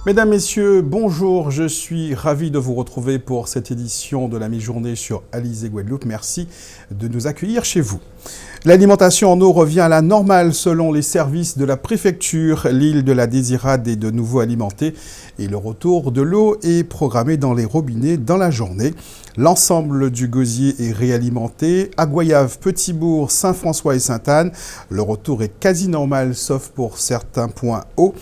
Mesdames, Messieurs, bonjour, je suis ravi de vous retrouver pour cette édition de la mi-journée sur Alizé Guadeloupe. Merci de nous accueillir chez vous. L'alimentation en eau revient à la normale selon les services de la préfecture. L'île de la Désirade est de nouveau alimentée et le retour de l'eau est programmé dans les robinets dans la journée. L'ensemble du gosier est réalimenté. À Goyave, Petit-Bourg, Saint-François et Sainte-Anne, le retour est quasi normal sauf pour certains points hauts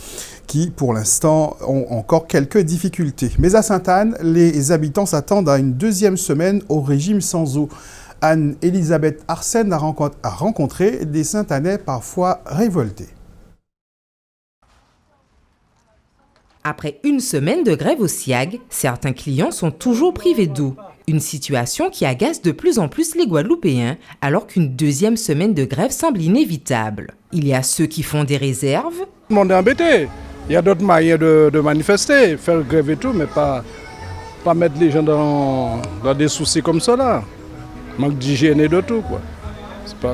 qui, pour l'instant, ont encore quelques difficultés. Mais à Sainte-Anne, les habitants s'attendent à une deuxième semaine au régime sans eau. Anne-Elisabeth Arsène a rencontré des Sainte-Annais parfois révoltés. Après une semaine de grève au SIAG, certains clients sont toujours privés d'eau. Une situation qui agace de plus en plus les Guadeloupéens, alors qu'une deuxième semaine de grève semble inévitable. Il y a ceux qui font des réserves. Tout le monde est embêté. Il y a d'autres moyens de manifester, faire grève et tout, mais pas mettre les gens dans des soucis comme ça là. Manque d'hygiène et de tout, quoi.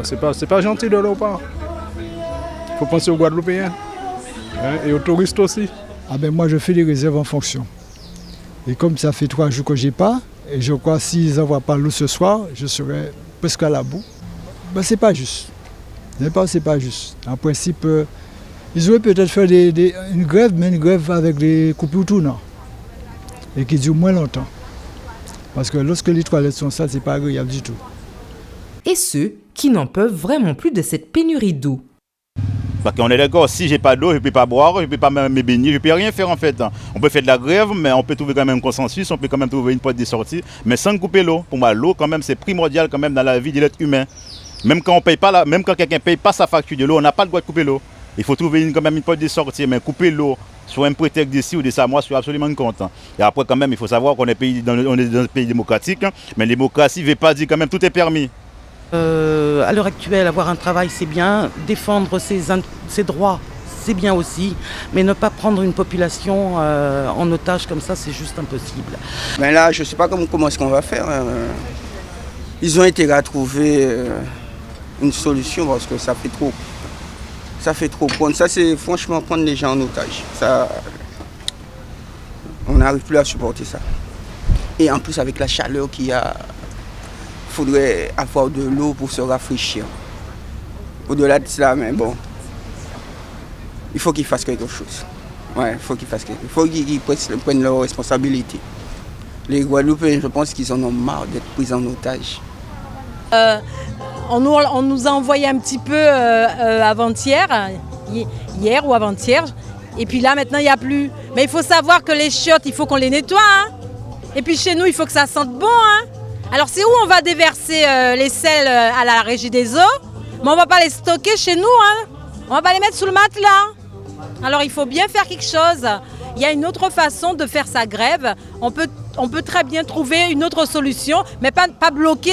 C'est pas gentil de leur part. Il faut penser aux Guadeloupéens, et aux touristes aussi. Moi je fais des réserves en fonction. Et comme ça fait 3 jours que j'ai pas, et je crois que s'ils n'envoient pas l'eau ce soir, je serai presque à la boue. C'est pas juste. C'est pas juste. En principe, ils auraient peut-être fait une grève, mais une grève avec des coupures tournantes. Et qui dure moins longtemps. Parce que lorsque les toilettes sont sales, c'est pas agréable du tout. Et ceux qui n'en peuvent vraiment plus de cette pénurie d'eau. Parce qu'on est d'accord, si j'ai pas d'eau, je ne peux pas boire, je ne peux pas me baigner, je ne peux rien faire en fait. On peut faire de la grève, mais on peut trouver quand même un consensus, on peut quand même trouver une porte de sortie, mais sans couper l'eau. Pour moi, l'eau quand même c'est primordial quand même dans la vie de l'être humain. Même quand quelqu'un ne paye pas sa facture de l'eau, on n'a pas le droit de couper l'eau. Il faut trouver quand même une porte de sortie, mais couper l'eau sur un prétexte d'ici ou de ça, moi je suis absolument contre. Et après quand même, il faut savoir qu'on est dans un pays démocratique, mais la démocratie ne veut pas dire quand même tout est permis. À l'heure actuelle, avoir un travail c'est bien, défendre ses droits c'est bien aussi, mais ne pas prendre une population en otage comme ça, c'est juste impossible. Mais là, je ne sais pas comment est-ce qu'on va faire. Ils ont été à trouver une solution parce que ça fait trop. Ça fait trop. Ça, c'est franchement prendre les gens en otage. Ça, on n'arrive plus à supporter ça. Et en plus, avec la chaleur qu'il y a, il faudrait avoir de l'eau pour se rafraîchir. Au-delà de cela, mais bon, il faut qu'ils fassent quelque chose. Ouais, il faut qu'ils prennent leurs responsabilités. Les Guadeloupéens, je pense qu'ils en ont marre d'être pris en otage. On nous a envoyé un petit peu avant-hier, hier ou avant-hier, et puis là maintenant il n'y a plus. Mais il faut savoir que les chiottes, il faut qu'on les nettoie. Et puis chez nous, il faut que ça sente bon. Alors c'est où on va déverser les sels à la régie des eaux, mais on ne va pas les stocker chez nous. On va pas les mettre sous le matelas. Alors il faut bien faire quelque chose. Il y a une autre façon de faire sa grève. On peut très bien trouver une autre solution, mais pas bloquer.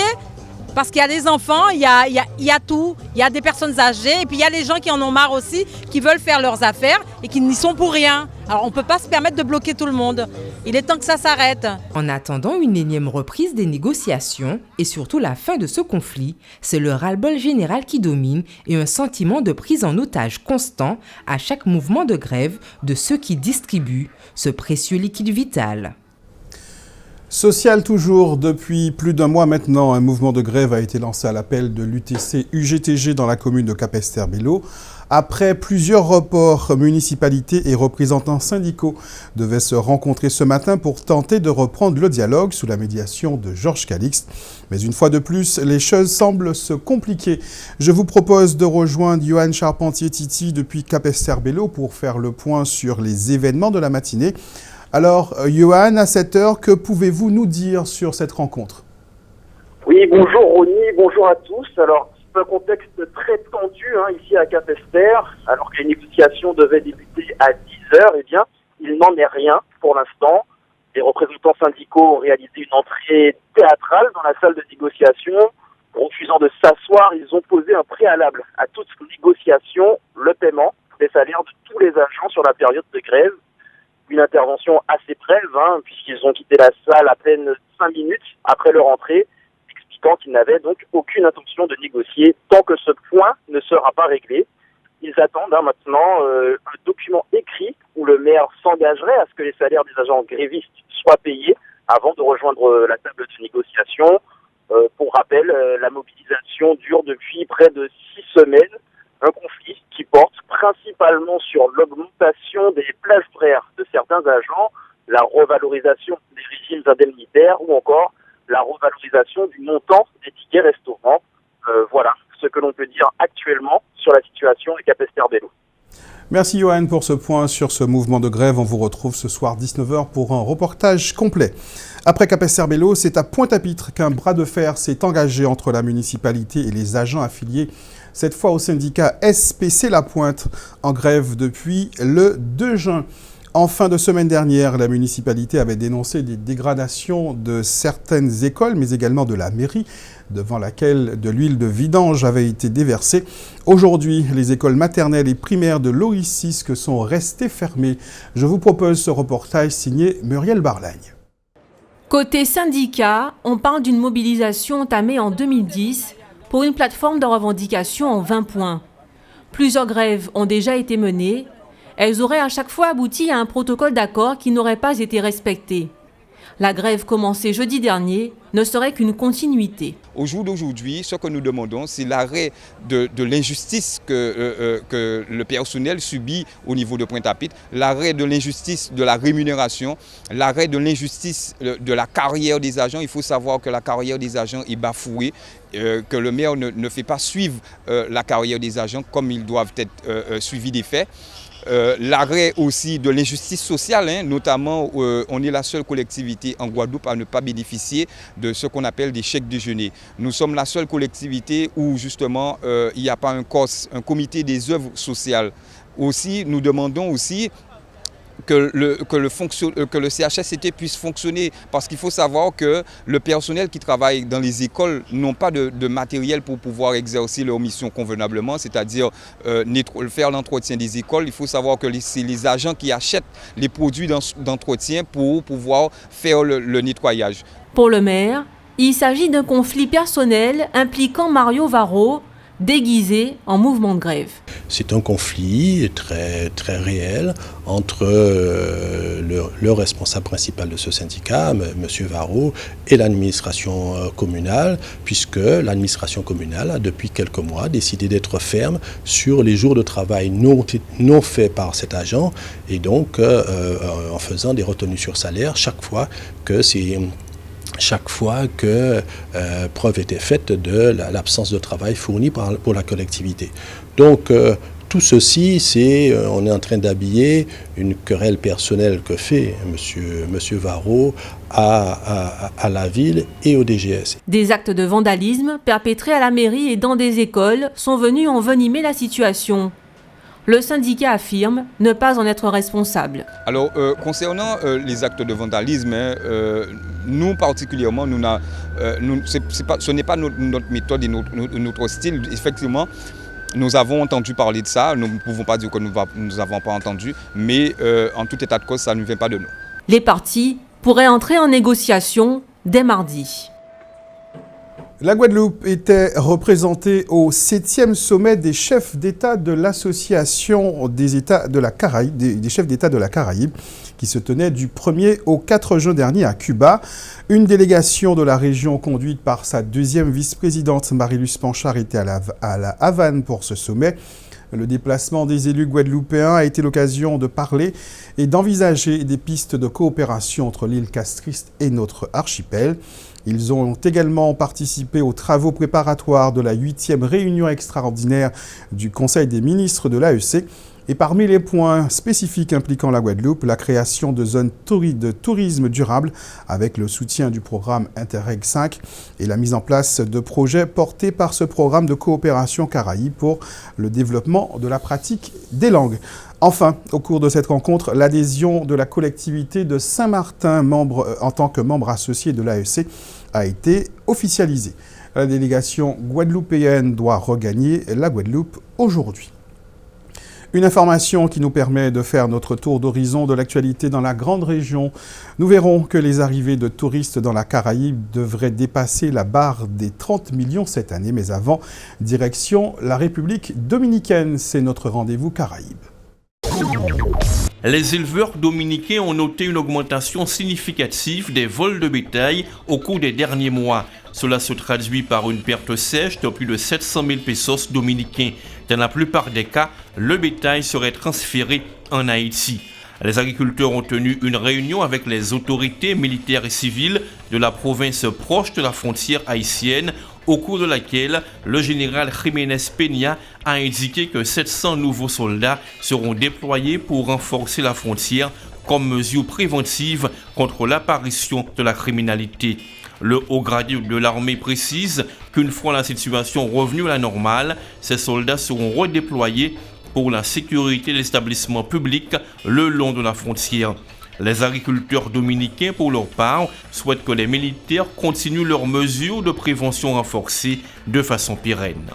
Parce qu'il y a des enfants, il y a tout, il y a des personnes âgées et puis il y a les gens qui en ont marre aussi, qui veulent faire leurs affaires et qui n'y sont pour rien. Alors on ne peut pas se permettre de bloquer tout le monde. Il est temps que ça s'arrête. En attendant une énième reprise des négociations et surtout la fin de ce conflit, c'est le ras-le-bol général qui domine et un sentiment de prise en otage constant à chaque mouvement de grève de ceux qui distribuent ce précieux liquide vital. Social toujours, depuis plus d'un mois maintenant, un mouvement de grève a été lancé à l'appel de l'UTC-UGTG dans la commune de Capesterre-Belle-Eau. Après plusieurs reports, municipalités et représentants syndicaux devaient se rencontrer ce matin pour tenter de reprendre le dialogue sous la médiation de Georges Calixte. Mais une fois de plus, les choses semblent se compliquer. Je vous propose de rejoindre Johan Charpentier-Titi depuis Capesterre-Belle-Eau pour faire le point sur les événements de la matinée. Alors, Johan, à cette heure, que pouvez-vous nous dire sur cette rencontre? Oui, bonjour Ronnie, bonjour à tous. Alors, c'est un contexte très tendu ici à Capesterre. Alors que les négociations devaient débuter à 10h, eh bien, il n'en est rien pour l'instant. Les représentants syndicaux ont réalisé une entrée théâtrale dans la salle de négociation. Refusant de s'asseoir, ils ont posé un préalable à toute négociation, le paiement des salaires de tous les agents sur la période de grève. Une intervention assez brève, puisqu'ils ont quitté la salle à peine 5 minutes après leur entrée, expliquant qu'ils n'avaient donc aucune intention de négocier tant que ce point ne sera pas réglé. Ils attendent maintenant un document écrit où le maire s'engagerait à ce que les salaires des agents grévistes soient payés avant de rejoindre la table de négociation. Pour rappel, la mobilisation dure depuis près de 6 semaines. Un conflit qui porte principalement sur l'augmentation des plages horaires de certains agents, la revalorisation des régimes indemnitaires ou encore la revalorisation du montant des tickets restaurants. Voilà ce que l'on peut dire actuellement sur la situation à Capesterre-Belle-Eau. Merci Johan pour ce point sur ce mouvement de grève. On vous retrouve ce soir 19h pour un reportage complet. Après Capesterre-Belle-Eau, c'est à Pointe-à-Pitre qu'un bras de fer s'est engagé entre la municipalité et les agents affiliés, cette fois au syndicat SPC La Pointe, en grève depuis le 2 juin. En fin de semaine dernière, la municipalité avait dénoncé des dégradations de certaines écoles, mais également de la mairie, devant laquelle de l'huile de vidange avait été déversée. Aujourd'hui, les écoles maternelles et primaires de l'Oïsisque sont restées fermées. Je vous propose ce reportage signé Muriel Barlagne. Côté syndicat, on parle d'une mobilisation entamée en 2010 pour une plateforme de revendication en 20 points. Plusieurs grèves ont déjà été menées. Elles auraient à chaque fois abouti à un protocole d'accord qui n'aurait pas été respecté. La grève commencée jeudi dernier ne serait qu'une continuité. Au jour d'aujourd'hui, ce que nous demandons, c'est l'arrêt de l'injustice que le personnel subit au niveau de Pointe-à-Pitre, l'arrêt de l'injustice de la rémunération, l'arrêt de l'injustice de la carrière des agents. Il faut savoir que la carrière des agents est bafouée, que le maire ne fait pas suivre la carrière des agents comme ils doivent être suivis des faits. L'arrêt aussi de l'injustice sociale, notamment on est la seule collectivité en Guadeloupe à ne pas bénéficier de ce qu'on appelle des chèques déjeuner. Nous sommes la seule collectivité où justement il n'y a pas un COS, un comité des œuvres sociales. Aussi, nous demandons aussi que le CHSCT puisse fonctionner, parce qu'il faut savoir que le personnel qui travaille dans les écoles n'ont pas de matériel pour pouvoir exercer leur mission convenablement, c'est-à-dire faire l'entretien des écoles. Il faut savoir que c'est les agents qui achètent les produits d'entretien pour pouvoir faire le nettoyage. Pour le maire, il s'agit d'un conflit personnel impliquant Mario Varro, déguisé en mouvement de grève. C'est un conflit très, très réel entre le responsable principal de ce syndicat, M. Varro, et l'administration communale, puisque l'administration communale a depuis quelques mois décidé d'être ferme sur les jours de travail non faits par cet agent, et donc en faisant des retenues sur salaire chaque fois que preuve était faite de l'absence de travail fourni pour la collectivité. Donc tout ceci, on est en train d'habiller une querelle personnelle que fait monsieur Varro à la ville et au DGS. Des actes de vandalisme perpétrés à la mairie et dans des écoles sont venus envenimer la situation. Le syndicat affirme ne pas en être responsable. Alors, concernant les actes de vandalisme, nous particulièrement, ce n'est pas notre méthode et notre style. Effectivement, nous avons entendu parler de ça. Nous ne pouvons pas dire que nous n'avons pas entendu, mais en tout état de cause, ça ne vient pas de nous. Les parties pourraient entrer en négociation dès mardi. La Guadeloupe était représentée au 7e sommet des chefs d'État de l'Association des États de la Caraïbe, des chefs d'État de la Caraïbe, qui se tenait du 1er au 4 juin dernier à Cuba. Une délégation de la région conduite par sa deuxième vice-présidente Marie-Luce Panchard était à la Havane pour ce sommet. Le déplacement des élus guadeloupéens a été l'occasion de parler et d'envisager des pistes de coopération entre l'île Castriste et notre archipel. Ils ont également participé aux travaux préparatoires de la 8e réunion extraordinaire du Conseil des ministres de l'AEC. Et parmi les points spécifiques impliquant la Guadeloupe, la création de zones de tourisme durable avec le soutien du programme Interreg 5 et la mise en place de projets portés par ce programme de coopération Caraïbe pour le développement de la pratique des langues. Enfin, au cours de cette rencontre, l'adhésion de la collectivité de Saint-Martin en tant que membre associé de l'AEC a été officialisée. La délégation guadeloupéenne doit regagner la Guadeloupe aujourd'hui. Une information qui nous permet de faire notre tour d'horizon de l'actualité dans la grande région. Nous verrons que les arrivées de touristes dans la Caraïbe devraient dépasser la barre des 30 millions cette année. Mais avant, direction la République dominicaine. C'est notre rendez-vous Caraïbe. Les éleveurs dominicains ont noté une augmentation significative des vols de bétail au cours des derniers mois. Cela se traduit par une perte sèche de plus de 700 000 pesos dominicains. Dans la plupart des cas, le bétail serait transféré en Haïti. Les agriculteurs ont tenu une réunion avec les autorités militaires et civiles de la province proche de la frontière haïtienne, au cours de laquelle le général Jiménez Peña a indiqué que 700 nouveaux soldats seront déployés pour renforcer la frontière comme mesure préventive contre l'apparition de la criminalité. Le haut gradé de l'armée précise qu'une fois la situation revenue à la normale, ces soldats seront redéployés pour la sécurité des établissements publics le long de la frontière. Les agriculteurs dominicains, pour leur part, souhaitent que les militaires continuent leurs mesures de prévention renforcées de façon pérenne.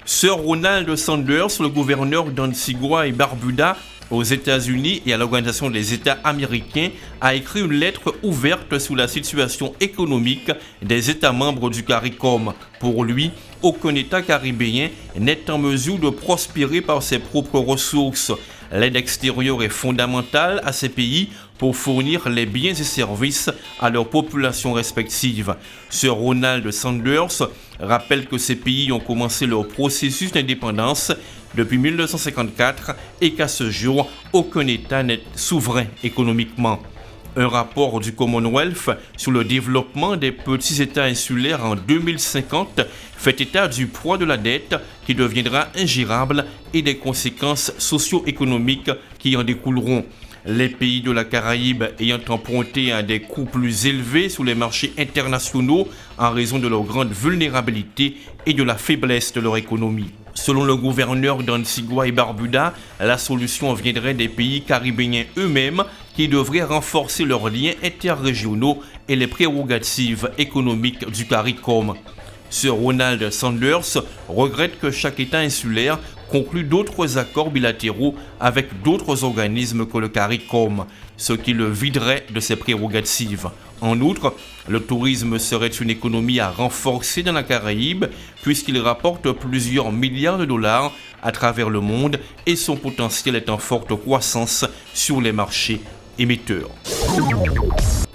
Sir Ronald Sanders, le gouverneur d'Antigua et Barbuda, aux États-Unis et à l'Organisation des États américains, a écrit une lettre ouverte sur la situation économique des États membres du CARICOM. Pour lui, aucun État caribéen n'est en mesure de prospérer par ses propres ressources. L'aide extérieure est fondamentale à ces pays pour fournir les biens et services à leurs populations respectives. Sir Ronald Sanders rappelle que ces pays ont commencé leur processus d'indépendance depuis 1954 et qu'à ce jour, aucun État n'est souverain économiquement. Un rapport du Commonwealth sur le développement des petits États insulaires en 2050 fait état du poids de la dette qui deviendra ingérable et des conséquences socio-économiques qui en découleront. Les pays de la Caraïbe ayant emprunté à des coûts plus élevés sur les marchés internationaux en raison de leur grande vulnérabilité et de la faiblesse de leur économie. Selon le gouverneur d'Antigua et Barbuda, la solution viendrait des pays caribéens eux-mêmes qui devraient renforcer leurs liens interrégionaux et les prérogatives économiques du CARICOM. Sir Ronald Sanders regrette que chaque État insulaire conclut d'autres accords bilatéraux avec d'autres organismes que le CARICOM, ce qui le viderait de ses prérogatives. En outre, le tourisme serait une économie à renforcer dans la Caraïbe puisqu'il rapporte plusieurs milliards de dollars à travers le monde et son potentiel est en forte croissance sur les marchés émetteurs.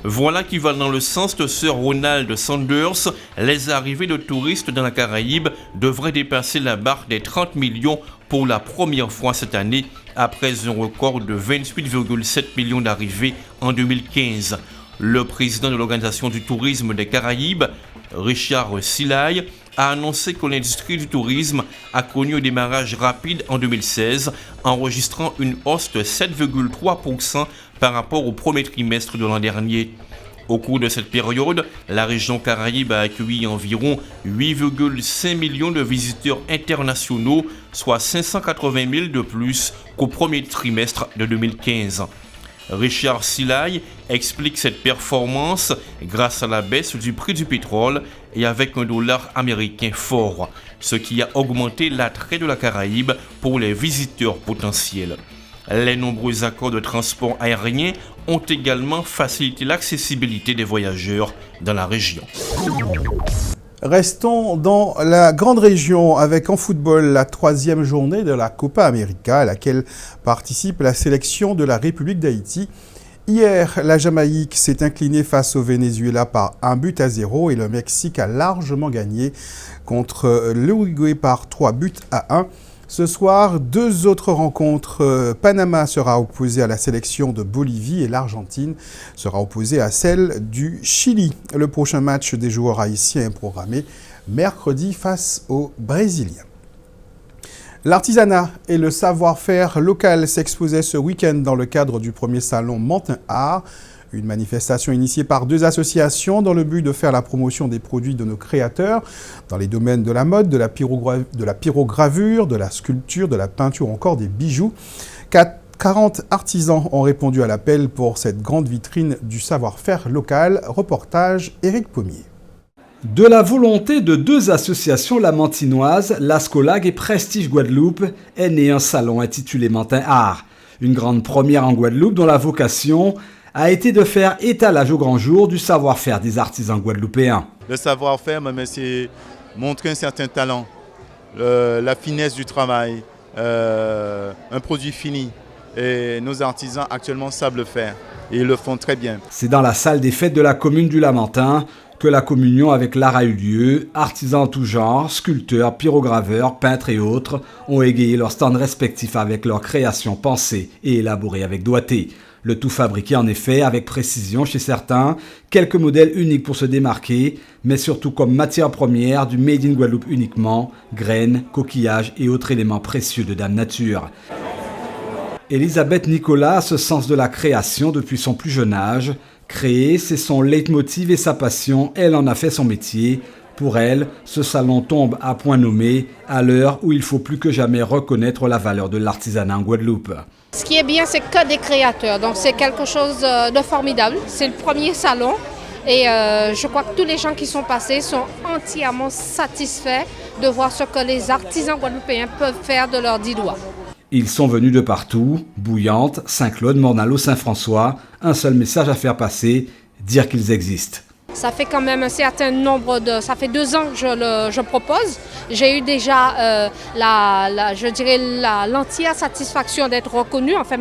Voilà qui va dans le sens de Sir Ronald Sanders. Les arrivées de touristes dans la Caraïbe devraient dépasser la barre des 30 millions pour la première fois cette année, après un record de 28,7 millions d'arrivées en 2015. Le président de l'Organisation du tourisme des Caraïbes, Richard Silaï, a annoncé que l'industrie du tourisme a connu un démarrage rapide en 2016, enregistrant une hausse de 7,3% par rapport au premier trimestre de l'an dernier. Au cours de cette période, la région Caraïbe a accueilli environ 8,5 millions de visiteurs internationaux, soit 580 000 de plus qu'au premier trimestre de 2015. Richard Silaï explique cette performance grâce à la baisse du prix du pétrole et avec un dollar américain fort, ce qui a augmenté l'attrait de la Caraïbe pour les visiteurs potentiels. Les nombreux accords de transport aérien ont également facilité l'accessibilité des voyageurs dans la région. Restons dans la grande région avec en football la 3e journée de la Copa América à laquelle participe la sélection de la République d'Haïti. Hier, la Jamaïque s'est inclinée face au Venezuela par 1-0 et le Mexique a largement gagné contre l'Uruguay par 3-1. Ce soir, 2 autres rencontres. Panama sera opposé à la sélection de Bolivie et l'Argentine sera opposée à celle du Chili. Le prochain match des joueurs haïtiens est programmé mercredi face aux Brésiliens. L'artisanat et le savoir-faire local s'exposaient ce week-end dans le cadre du premier salon Mantin Art. Une manifestation initiée par 2 associations dans le but de faire la promotion des produits de nos créateurs dans les domaines de la mode, de la pyrogravure, de la sculpture, de la peinture, encore des bijoux. 40 artisans ont répondu à l'appel pour cette grande vitrine du savoir-faire local. Reportage Éric Pommier. De la volonté de 2 associations lamantinoises, l'Ascolag et Prestige Guadeloupe, est né un salon intitulé Mantin Art. Une grande première en Guadeloupe dont la vocation a été de faire étalage au grand jour du savoir-faire des artisans guadeloupéens. Le savoir-faire, c'est montrer un certain talent, la finesse du travail, un produit fini. et nos artisans actuellement savent le faire. Et ils le font très bien. C'est dans la salle des fêtes de la commune du Lamentin que la communion avec l'art a eu lieu. Artisans en tout genre, sculpteurs, pyrograveurs, peintres et autres ont égayé leurs stands respectifs avec leurs créations pensées et élaborées avec doigté. Le tout fabriqué en effet avec précision chez certains, quelques modèles uniques pour se démarquer, mais surtout comme matière première du Made in Guadeloupe uniquement, graines, coquillages et autres éléments précieux de Dame Nature. Elisabeth Nicolas a ce sens de la création depuis son plus jeune âge. Créer, c'est son leitmotiv et sa passion, elle en a fait son métier. Pour elle, ce salon tombe à point nommé à l'heure où il faut plus que jamais reconnaître la valeur de l'artisanat en Guadeloupe. Ce qui est bien, c'est que des créateurs, donc c'est quelque chose de formidable. C'est le premier salon et je crois que tous les gens qui sont passés sont entièrement satisfaits de voir ce que les artisans guadeloupéens peuvent faire de leurs 10 doigts. Ils sont venus de partout, Bouillante, Saint-Claude, Mornalo, Saint-François. Un seul message à faire passer, dire qu'ils existent. Ça fait quand même un certain nombre de... Ça fait 2 ans que je propose. J'ai eu déjà l'entière satisfaction d'être reconnue, enfin,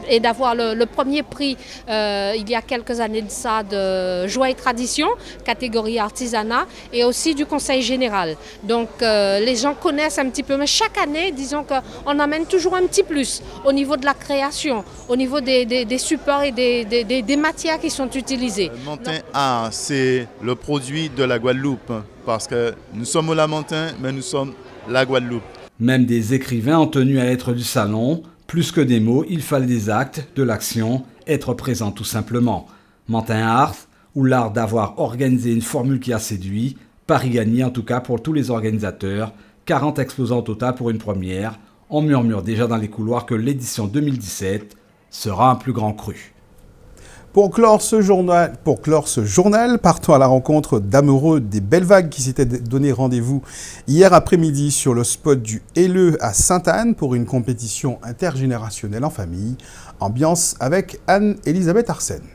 et d'avoir le premier prix il y a quelques années de ça de Joie et Tradition, catégorie artisanat, et aussi du Conseil général. Donc les gens connaissent un petit peu, mais chaque année, disons qu'on amène toujours un petit plus au niveau de la création, au niveau des supports et des matières qui sont utilisées. Lamentin Art, c'est le produit de la Guadeloupe, parce que nous sommes au Lamentin, mais nous sommes la Guadeloupe. Même des écrivains ont tenu à être du salon. Plus que des mots, il fallait des actes, de l'action, être présent tout simplement. Lamentin Art, ou l'art d'avoir organisé une formule qui a séduit, pari gagné en tout cas pour tous les organisateurs, 40 exposants au total pour une première. On murmure déjà dans les couloirs que l'édition 2017 sera un plus grand cru. Pour clore ce journal, partons à la rencontre d'amoureux des belles vagues qui s'étaient donné rendez-vous hier après-midi sur le spot du Helleux à Sainte-Anne pour une compétition intergénérationnelle en famille. Ambiance avec Anne-Elisabeth Arsène.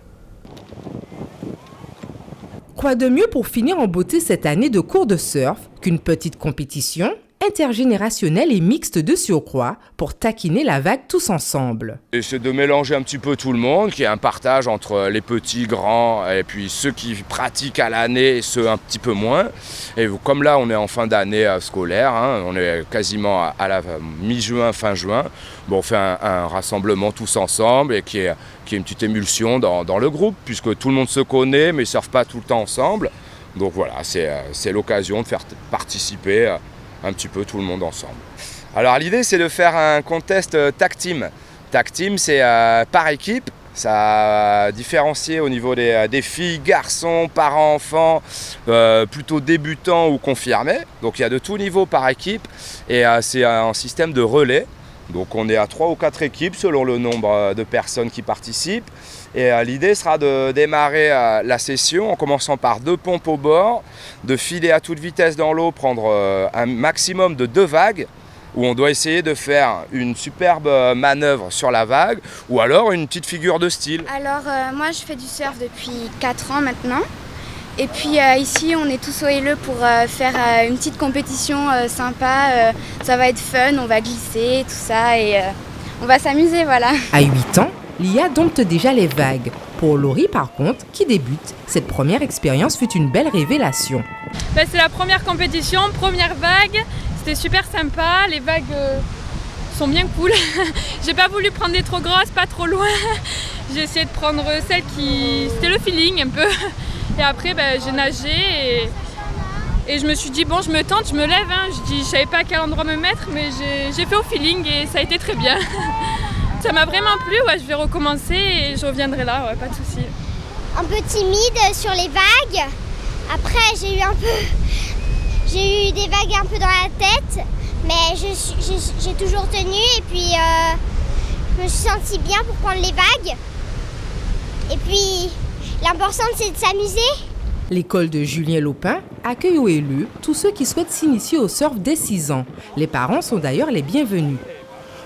Quoi de mieux pour finir en beauté cette année de cours de surf qu'une petite compétition intergénérationnelle et mixte de surcroît pour taquiner la vague tous ensemble. Et c'est de mélanger un petit peu tout le monde, qu'il y ait un partage entre les petits, grands et puis ceux qui pratiquent à l'année et ceux un petit peu moins. Et comme là on est en fin d'année scolaire, on est quasiment à la mi-juin, fin juin, on fait un rassemblement tous ensemble et qui est une petite émulsion dans le groupe puisque tout le monde se connaît mais ne surfe pas tout le temps ensemble. Donc voilà, c'est l'occasion de faire participer un petit peu tout le monde ensemble. Alors l'idée c'est de faire un contest tag team. Tag team c'est par équipe, ça a différencié au niveau des filles, garçons, parents, enfants, plutôt débutants ou confirmés. Donc il y a de tout niveau par équipe et c'est un système de relais. Donc on est à 3 ou 4 équipes selon le nombre de personnes qui participent. Et l'idée sera de démarrer la session en commençant par 2 pompes au bord, de filer à toute vitesse dans l'eau, prendre un maximum de 2 vagues, où on doit essayer de faire une superbe manœuvre sur la vague, ou alors une petite figure de style. Alors moi je fais du surf depuis 4 ans maintenant. Et puis ici on est tous au Helleux pour faire une petite compétition sympa. Ça va être fun, on va glisser, tout ça, et on va s'amuser, voilà. À 8 ans, Lia dompte déjà les vagues. Pour Laurie, par contre, qui débute, cette première expérience fut une belle révélation. C'est la première compétition, première vague. C'était super sympa. Les vagues sont bien cool. J'ai pas voulu prendre des trop grosses, pas trop loin. J'ai essayé de prendre celles qui... C'était le feeling un peu. Et après, j'ai nagé et je me suis dit, bon, je me tente, je me lève. Je savais pas à quel endroit me mettre, mais j'ai fait au feeling et ça a été très bien. Ça m'a vraiment plu, je vais recommencer et je reviendrai là, pas de souci. Un peu timide sur les vagues. Après, j'ai eu des vagues un peu dans la tête, mais j'ai toujours tenu et puis je me suis sentie bien pour prendre les vagues. Et puis, l'important c'est de s'amuser. L'école de Julien Lopin accueille au Helleux tous ceux qui souhaitent s'initier au surf dès 6 ans. Les parents sont d'ailleurs les bienvenus.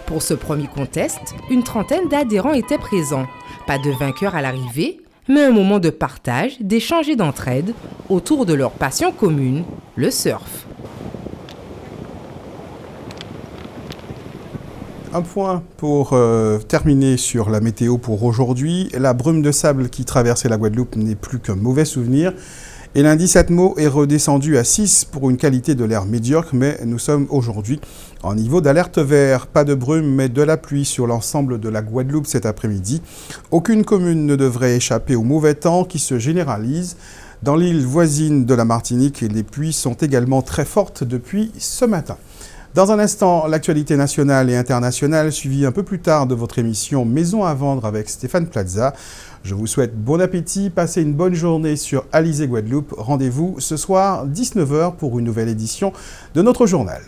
Pour ce premier contest, une trentaine d'adhérents étaient présents. Pas de vainqueur à l'arrivée, mais un moment de partage, d'échange et d'entraide autour de leur passion commune, le surf. Un point pour terminer sur la météo pour aujourd'hui. La brume de sable qui traversait la Guadeloupe n'est plus qu'un mauvais souvenir. Et l'indice Atmo est redescendu à 6 pour une qualité de l'air médiocre, mais nous sommes aujourd'hui en niveau d'alerte vert. Pas de brume, mais de la pluie sur l'ensemble de la Guadeloupe cet après-midi. Aucune commune ne devrait échapper au mauvais temps qui se généralise. Dans l'île voisine de la Martinique, les pluies sont également très fortes depuis ce matin. Dans un instant, l'actualité nationale et internationale, suivie un peu plus tard de votre émission Maison à vendre avec Stéphane Plaza. Je vous souhaite bon appétit, passez une bonne journée sur Alizé Guadeloupe. Rendez-vous ce soir 19h pour une nouvelle édition de notre journal.